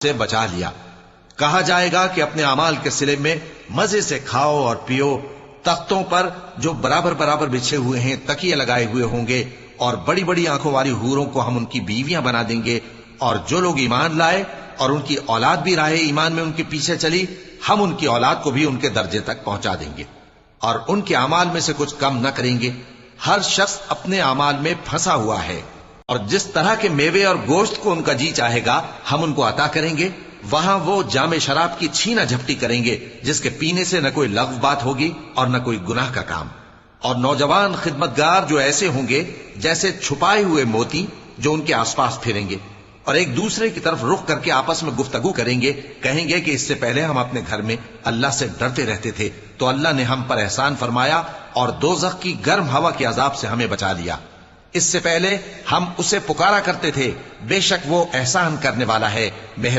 से बचा लिया। कहा जाएगा कि अपने अमाल के सिले में मजे से खाओ और पियो। तख्तों पर जो बराबर बराबर बिछे हुए हैं तकिए लगाए हुए होंगे, और बड़ी बड़ी आंखों वाली हूरों को हम उनकी बीवियां बना देंगे। और जो लोग ईमान लाए और उनकी औलाद भी राहे ईमान में उनके पीछे चली, हम उनकी औलाद को भी उनके दर्जे तक पहुंचा देंगे और उनके अमाल में से कुछ कम न करेंगे। हर शख्स अपने अमाल में फंसा हुआ है, और जिस तरह के मेवे और गोश्त को उनका जी चाहेगा हम उनको अता करेंगे। वहां वो जामे शराब की छीना झपटी करेंगे, जिसके पीने से न कोई लग़्व बात होगी और न कोई गुनाह का काम। और नौजवान खिदमतगार जो ऐसे होंगे जैसे छुपाए हुए मोती, जो उनके आसपास फिरेंगे और एक दूसरे की तरफ रुख करके आपस में गुफ्तगू करेंगे। कहेंगे कि इससे पहले हम अपने घर में अल्लाह से डरते रहते थे, तो अल्लाह ने हम पर एहसान फरमाया और दोज़ख की गर्म हवा के अजाब से हमें बचा लिया। इससे पहले हम उसे पुकारा करते थे, बेशक वो एहसान करने वाला है, मेहरबान।